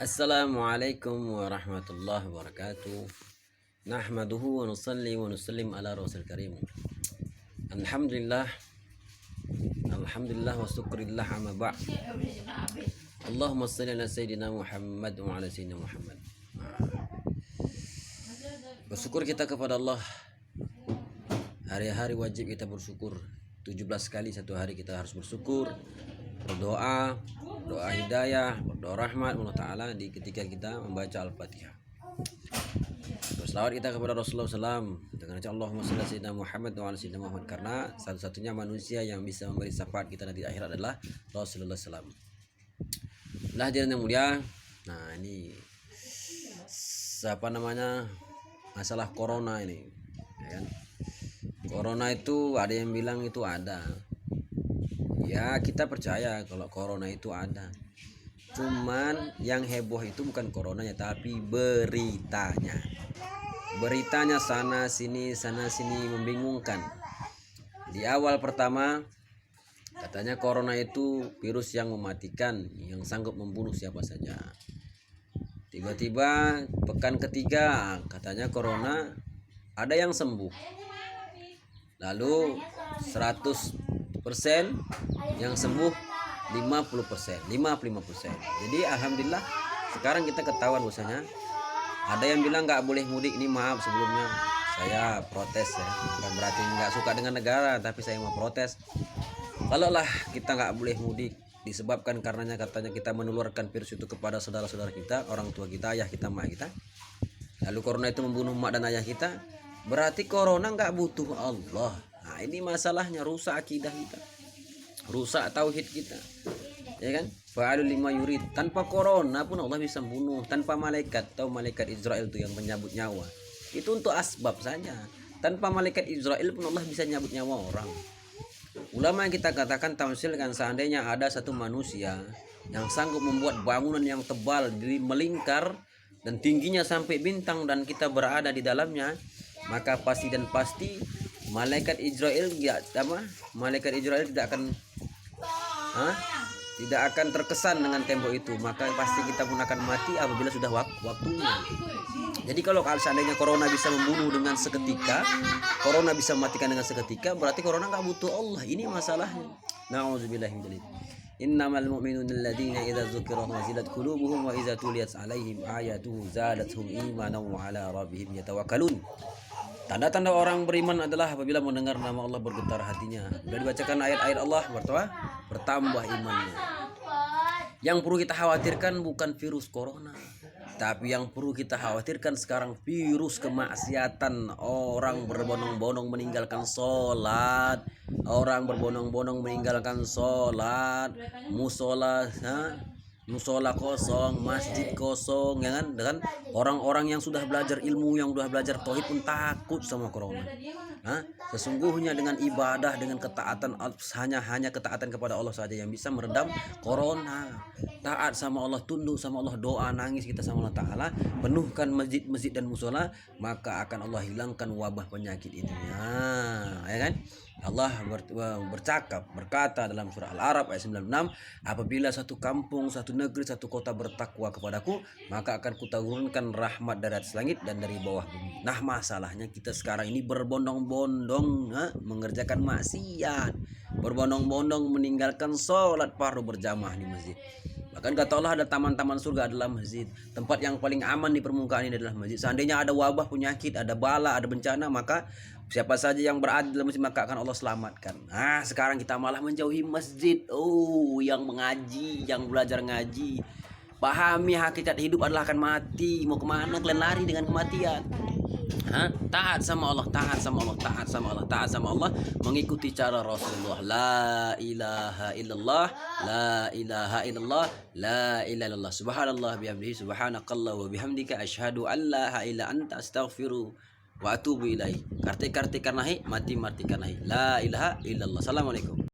Assalamualaikum warahmatullahi wabarakatuh. Nahmaduhu wa nusalli wa nusallim ala rasul karim. Alhamdulillah. Alhamdulillah wa syukurillah amma ba'd. Allahumma salli ala sayyidina Muhammad wa ala sayyidina Muhammad. Bersyukur kita kepada Allah. Hari-hari wajib kita bersyukur. 17 kali satu hari kita harus bersyukur, berdoa, doa hidayah, berdoa rahmat Allah Ta'ala di ketika kita membaca Al-Fatihah. Berselawat kita kepada Rasulullah SAW dengan Allahumma shalli ala sayyidina Muhammad wa ala sayyidina Muhammad, karena satu-satunya manusia yang bisa memberi syafaat kita nanti akhirat adalah Rasulullah SAW. Nah, hadirin yang mulia, nah ini masalah corona ini, ya kan? Corona itu ada yang bilang itu ada. Ya, kita percaya kalau corona itu ada. Cuman yang heboh itu bukan coronanya, tapi beritanya. Beritanya sana sini membingungkan. Di awal pertama katanya corona itu virus yang mematikan, yang sanggup membunuh siapa saja. Tiba-tiba pekan ketiga katanya corona ada yang sembuh. Lalu 100% yang sembuh 50%. Jadi alhamdulillah sekarang kita ketahuan bahwasanya ada yang bilang nggak boleh mudik. Ini maaf sebelumnya saya protes ya, bukan berarti nggak suka dengan negara, tapi saya mau protes. Kalaulah kita nggak boleh mudik disebabkan karenanya katanya kita menularkan virus itu kepada saudara-saudara kita, orang tua kita, ayah kita, mak kita, lalu corona itu membunuh mak dan ayah kita, berarti corona nggak butuh Allah. Nah, ini masalahnya, rusak akidah kita, rusak tauhid kita, ya kan? Fa'alul lima yurid. Tanpa corona pun Allah bisa bunuh. Tanpa malaikat, tahu malaikat Israel itu yang menyabut nyawa, itu untuk asbab saja. Tanpa malaikat Israel pun Allah bisa nyabut nyawa orang. Ulama yang kita katakan tamsil kan, seandainya ada satu manusia yang sanggup membuat bangunan yang tebal, melingkar dan tingginya sampai bintang, dan kita berada di dalamnya, maka pasti malaikat Israel tidak akan terkesan dengan tembok itu, maka pasti kita pun akan mati apabila sudah waktunya. Jadi kalau seandainya corona bisa membunuh dengan seketika, corona bisa mematikan dengan seketika, berarti corona nggak butuh Allah. Ini masalahnya. Nauzubillahi min dzalik. Innamal mu'minuna alladzina idza dzukira wajilat qulubuhum wa idza tuliyat 'alaihim ayatuhu zadatuhum imanan wa 'ala rabbihim yatawakkalun. Tanda-tanda orang beriman adalah apabila mendengar nama Allah bergetar hatinya. Bila dibacakan ayat-ayat Allah bertambah imannya. Yang perlu kita khawatirkan bukan virus corona, tapi yang perlu kita khawatirkan sekarang virus kemaksiatan. Orang berbondong-bondong meninggalkan sholat, musola kosong, masjid kosong, ya kan? Orang-orang yang sudah belajar ilmu, yang sudah belajar tauhid pun takut sama corona. Sesungguhnya dengan ibadah, dengan ketaatan, hanya ketaatan kepada Allah saja yang bisa meredam corona. Taat sama Allah, tunduk sama Allah, doa, nangis kita sama Allah Ta'ala, penuhkan masjid-masjid dan musola, maka akan Allah hilangkan wabah penyakit ini, ya kan? Allah berkata dalam surah Al-A'raf ayat 96, apabila satu kampung, satu negeri, satu kota bertakwa kepadaku, maka akan kuturunkan rahmat dari atas langit dan dari bawah bumi. Nah, masalahnya kita sekarang ini berbondong-bondong mengerjakan maksiat, berbondong-bondong meninggalkan sholat fardu berjamaah di masjid. Bahkan kata Allah, ada taman-taman surga adalah masjid. Tempat yang paling aman di permukaan ini adalah masjid. Seandainya ada wabah penyakit, ada bala, ada bencana, maka siapa saja yang berada dalam masjid maka akan Allah selamatkan. Sekarang kita malah menjauhi masjid. Yang mengaji, yang belajar ngaji, pahami hakikat hidup adalah akan mati. Mau kemana kalian lari dengan kematian? Taat sama Allah, mengikuti cara Rasulullah. La ilaha illallah, la ilaha illallah, la ilaha illallah. Subhanallah bihamdihi, subhanakallah wa bihamdika, asyhadu an la ilaha illa anta, astaghfiru wa atubu ilaih. Karti karnahi, mati karnahi. La ilaha illallah. Assalamualaikum.